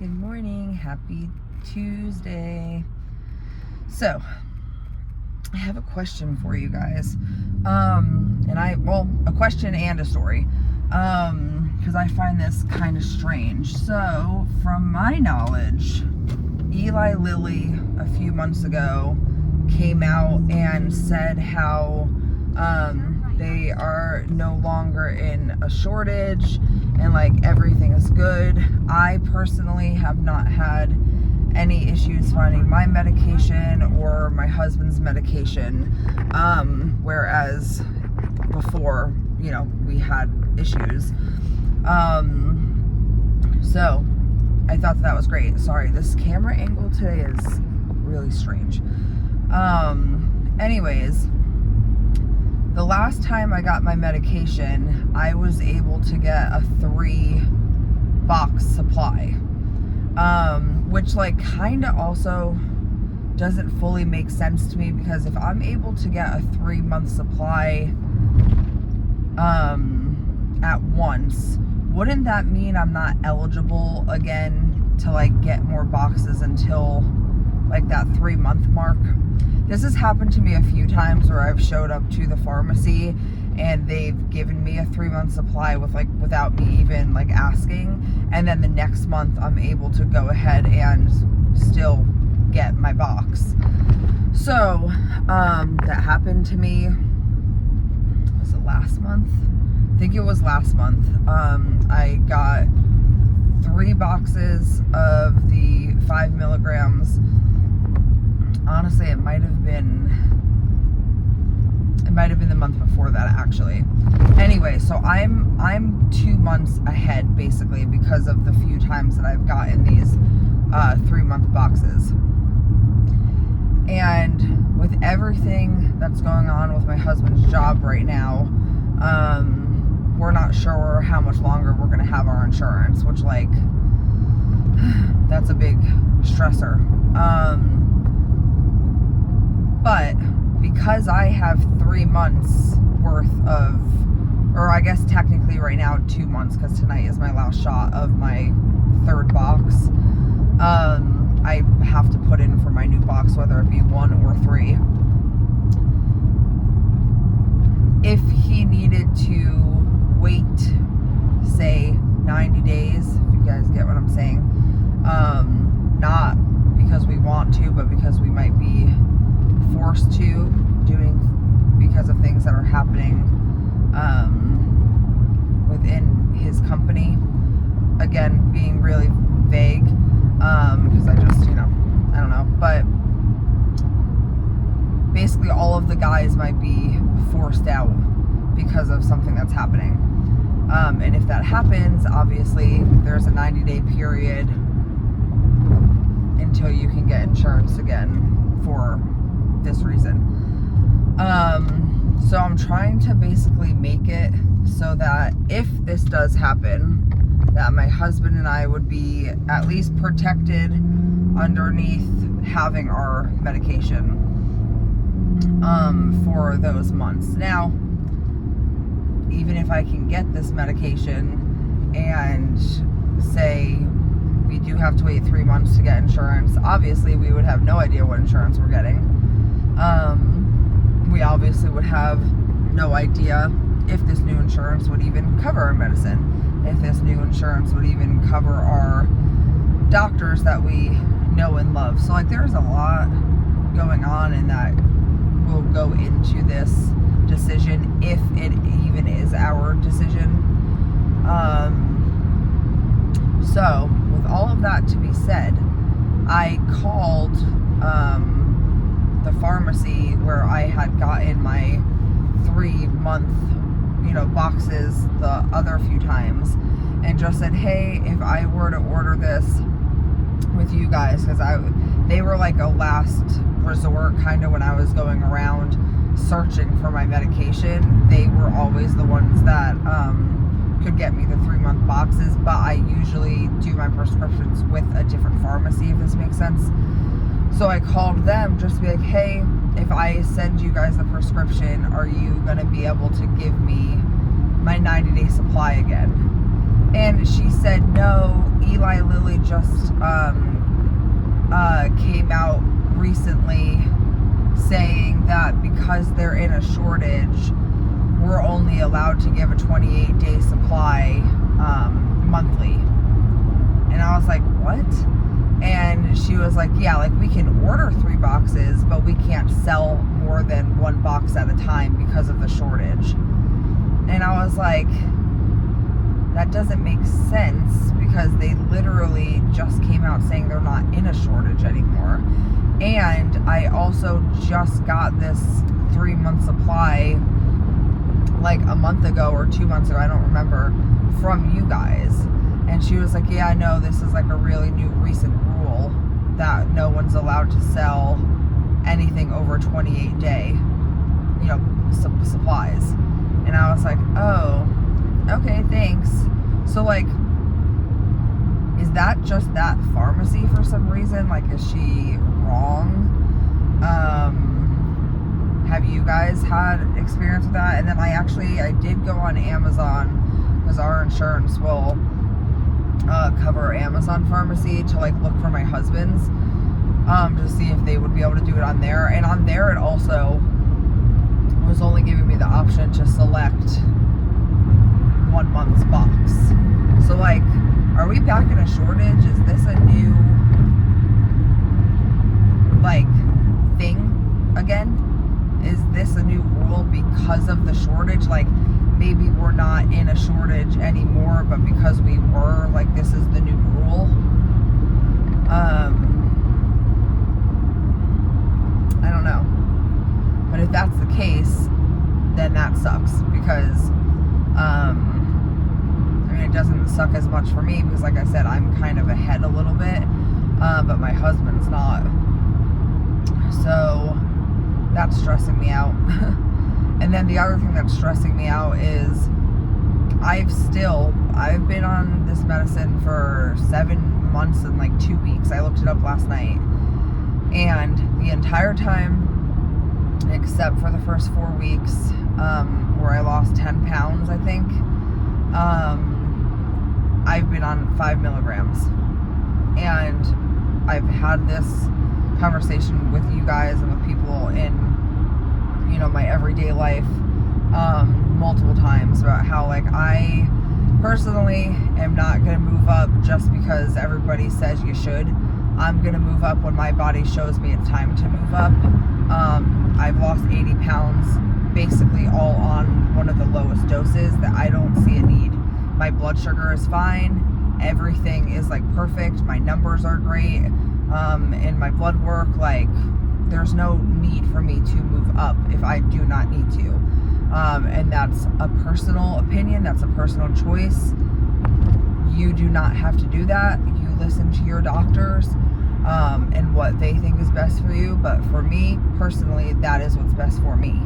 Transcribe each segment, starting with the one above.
Good morning, happy Tuesday. So, I have a question for you guys. A question and a story. Because I find this kind of strange. So, from my knowledge, Eli Lilly a few months ago came out and said how they are no longer in a shortage and like everything is good. I personally have not had any issues finding my medication or my husband's medication, whereas before, we had issues. So I thought that was great. Sorry, this camera angle today is really strange. Anyways, the last time I got my medication, I was able to get a 3-box supply, which kind of also doesn't fully make sense to me, because if I'm able to get a 3-month supply at once, wouldn't that mean I'm not eligible again to get more boxes until that 3-month mark? This has happened to me a few times where I've showed up to the pharmacy and they've given me a 3-month supply without me even asking, and then the next month I'm able to go ahead and still get my box. So that happened to me, was it last month? I think it was last month. I got 3 boxes of the 5 milligrams. Honestly, it might have been the month before that, actually. Anyway, so I'm 2 months ahead basically because of the few times that I've gotten these 3-month boxes. And with everything that's going on with my husband's job right now, we're not sure how much longer we're gonna have our insurance, which that's a big stressor. But because I have 3 months worth of, or I guess technically right now 2 months, because tonight is my last shot of my 3rd box, I have to put in for my new box, whether it be 1 or 3. If he needed to wait, say 90 days, if you guys get what I'm saying, not because we want to, but because we might be forced to, because of things that are happening within his company. Again, being really vague, because I just, I don't know, but basically all of the guys might be forced out because of something that's happening. And if that happens, obviously there's a 90-day period until you can get insurance again for this reason. So I'm trying to basically make it so that if this does happen, that my husband and I would be at least protected underneath having our medication for those months. Now, even if I can get this medication and say we do have to wait 3 months to get insurance, obviously we would have no idea what insurance we're getting. We obviously would have no idea if this new insurance would even cover our medicine, if this new insurance would even cover our doctors that we know and love. So there's a lot going on, and that will go into this decision, if it even is our decision. So with all of that to be said, I called the pharmacy where I had gotten my 3-month boxes the other few times, and just said, hey, if I were to order this with you guys, because they were a last resort kind of when I was going around searching for my medication. They were always the ones that could get me the 3-month boxes, but I usually do my prescriptions with a different pharmacy, if this makes sense. So I called them just to be like, hey, if I send you guys the prescription, are you going to be able to give me my 90-day supply again? And she said, no, Eli Lilly just came out recently saying that because they're in a shortage, we're only allowed to give a 28-day supply monthly. And I was like, what? And she was like, yeah, like we can order 3 boxes, but we can't sell more than 1 box at a time because of the shortage. And I was like, that doesn't make sense, because they literally just came out saying they're not in a shortage anymore. And I also just got this 3-month supply like a month ago or 2 months ago, I don't remember, from you guys. And she was like, yeah, I know, this is like a really new recent rule that no one's allowed to sell anything over 28-day, supplies. And I was like, oh, okay, thanks. So, like, is that just that pharmacy for some reason? Like, is she wrong? Have you guys had experience with that? And then I did go on Amazon, because our insurance will cover Amazon Pharmacy, to like look for my husband's, to see if they would be able to do it on there. And on there it also was only giving me the option to select 1 month's box. So like, are we back in a shortage? Is this a new like thing again? Is this a new rule because of the shortage? Like, maybe we're not in a shortage anymore, but because we were, like, this is the new rule. I don't know. But if that's the case, then that sucks, because it doesn't suck as much for me, because like I said, I'm kind of ahead a little bit, but my husband's not. So that's stressing me out. And then the other thing that's stressing me out is I've been on this medicine for 7 months and like 2 weeks. I looked it up last night. And the entire time, except for the first 4 weeks, where I lost 10 pounds, I think, I've been on 5 milligrams. And I've had this conversation with you guys and with people in my everyday life multiple times about how, like, I personally am not going to move up just because everybody says you should. I'm going to move up when my body shows me it's time to move up. I've lost 80 pounds basically all on one of the lowest doses that I don't see a need. My blood sugar is fine. Everything is like perfect. My numbers are great. In my blood work, like, there's no need for me to move up if I do not need to. And that's a personal opinion. That's a personal choice. You do not have to do that. You listen to your doctors and what they think is best for you. But for me, personally, that is what's best for me.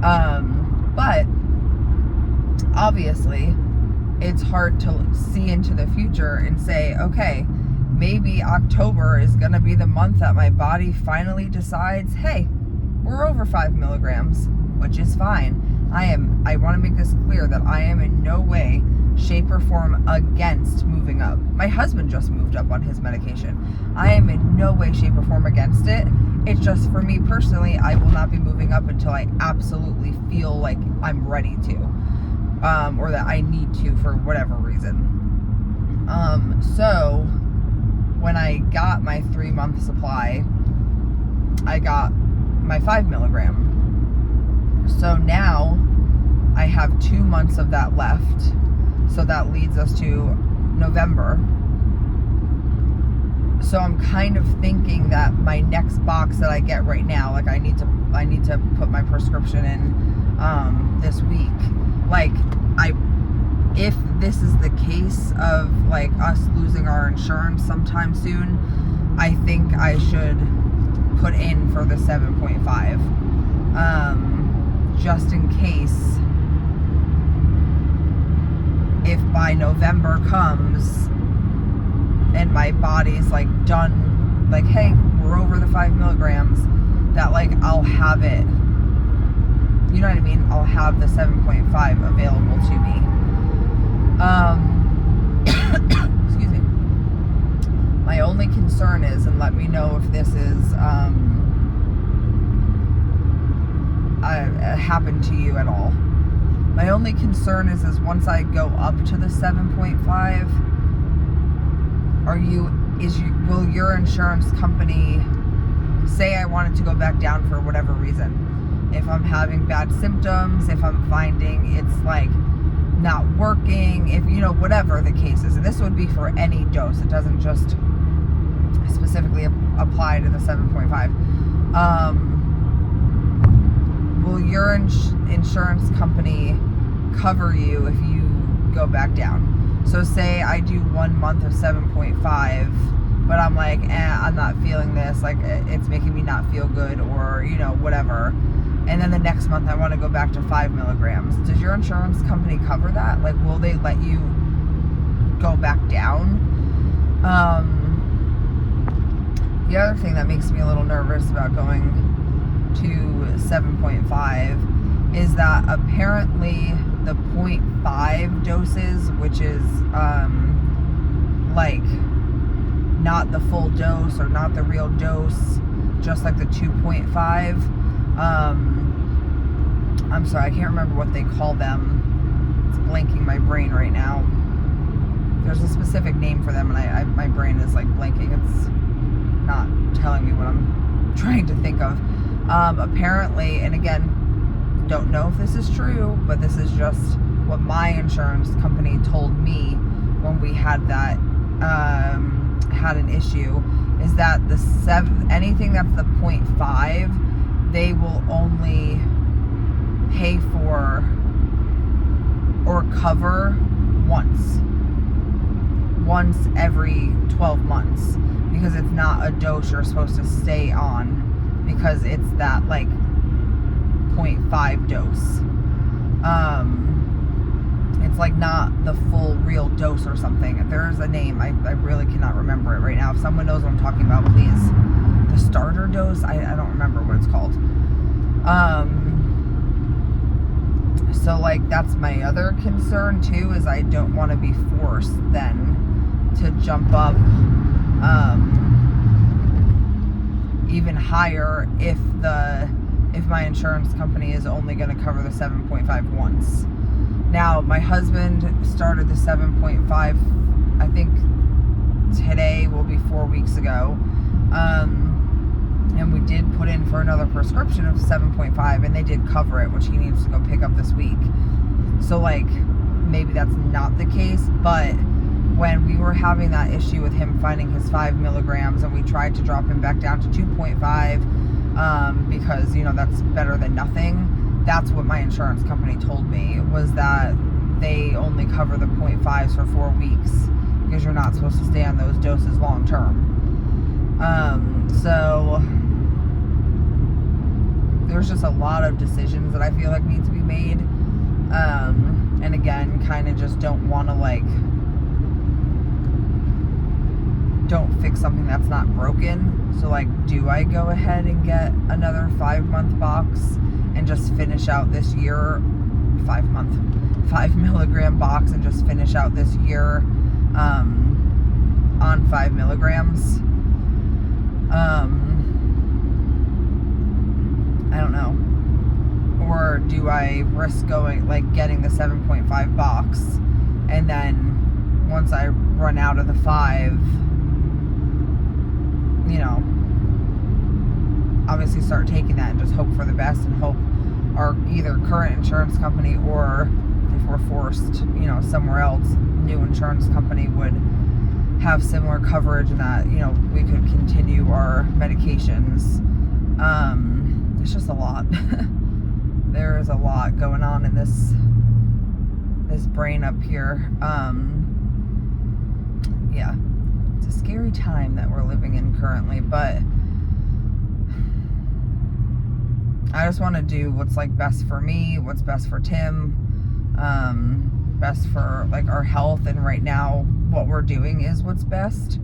But obviously, it's hard to see into the future and say, okay, maybe October is going to be the month that my body finally decides, hey, we're over 5 milligrams, which is fine. I want to make this clear that I am in no way, shape, or form against moving up. My husband just moved up on his medication. I am in no way, shape, or form against it. It's just, for me personally, I will not be moving up until I absolutely feel like I'm ready to, or that I need to for whatever reason. So when I got my 3-month supply, I got my 5 milligram. So now I have 2 months of that left. So that leads us to November. So I'm kind of thinking that my next box that I get right now, like, I need to put my prescription in this week. Like, if this is the case of like us losing our insurance sometime soon, I think I should put in for the 7.5, just in case, if by November comes and my body's like done, like, hey, we're over the 5 milligrams, that like I'll have it, you know what I mean? I'll have the 7.5 available to me. Excuse me. concern is, and let me know if this is happened to you at all. My only concern is once I go up to the 7.5, will your insurance company say I wanted to go back down for whatever reason? If I'm having bad symptoms, if I'm finding it's like not working, if whatever the case is, and this would be for any dose, it doesn't just specifically apply to the 7.5. Will your insurance company cover you if you go back down? So say I do 1 month of 7.5, but I'm like, I'm not feeling this, like it's making me not feel good, or whatever, and then the next month I want to go back to 5 milligrams. Does your insurance company cover that? Like, will they let you go back down? The other thing that makes me a little nervous about going to 7.5 is that apparently the 0.5 doses, which is like not the full dose or not the real dose, just like the 2.5, I'm sorry, I can't remember what they call them. It's blanking my brain right now. There's a specific name for them, and my brain is like blanking. It's not telling me what I'm trying to think of. Apparently, and again, don't know if this is true, but this is just what my insurance company told me when we had that had an issue, is that anything that's the 0.5, they will only pay for or cover once every 12 months, because it's not a dose you're supposed to stay on, because it's that like 0.5 dose. It's like not the full real dose or something. There's a name, I really cannot remember it right now. If someone knows what I'm talking about, please. The starter dose, I don't remember what it's called. So like that's my other concern too, is I don't want to be forced then to jump up even higher if my insurance company is only going to cover the 7.5 once. Now, my husband started the 7.5, I think today will be 4 weeks ago, and we did put in for another prescription of 7.5, and they did cover it, which he needs to go pick up this week. So like maybe that's not the case, but when we were having that issue with him finding his 5 milligrams, and we tried to drop him back down to 2.5, because that's better than nothing, that's what my insurance company told me, was that they only cover the 0.5s for 4 weeks, because you're not supposed to stay on those doses long term. So there's just a lot of decisions that I feel like need to be made, and again, kind of just don't want to don't fix something that's not broken. So like, do I go ahead and get another 5-month box and just finish out this year, 5 milligram box, and just finish out this year on 5 milligrams? I don't know. Or do I risk getting the 7.5 box, and then once I run out of the 5, obviously start taking that and just hope for the best, and hope our either current insurance company, or if we're forced, somewhere else, new insurance company would have similar coverage, and that, we could continue our medications. It's just a lot. There is a lot going on in this brain up here. Yeah, it's a scary time that we're living in currently, but I just want to do what's best for me, what's best for Tim, best for our health, and right now what we're doing is what's best.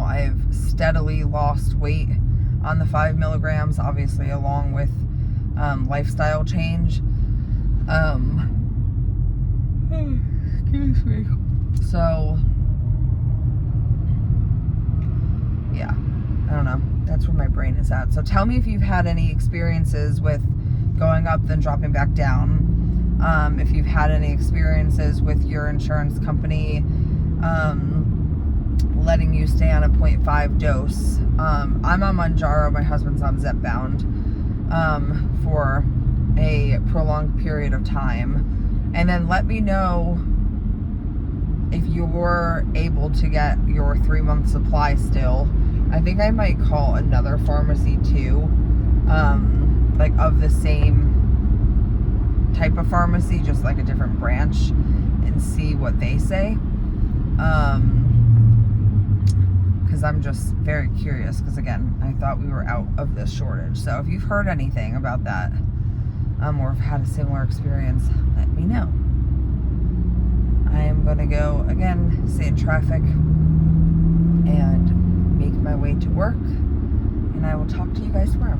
I've steadily lost weight on the 5 milligrams, obviously, along with lifestyle change. Excuse me. So where my brain is at. So tell me if you've had any experiences with going up then dropping back down. If you've had any experiences with your insurance company letting you stay on a 0.5 dose. I'm on Mounjaro, my husband's on Zepbound for a prolonged period of time. And then let me know if you're able to get your 3-month supply still. I think I might call another pharmacy too, like of the same type of pharmacy, just like a different branch, and see what they say. Because I'm just very curious, because again, I thought we were out of this shortage. So if you've heard anything about that, or have had a similar experience, let me know. I am going to go, again, sit in traffic and make my way to work, and I will talk to you guys tomorrow.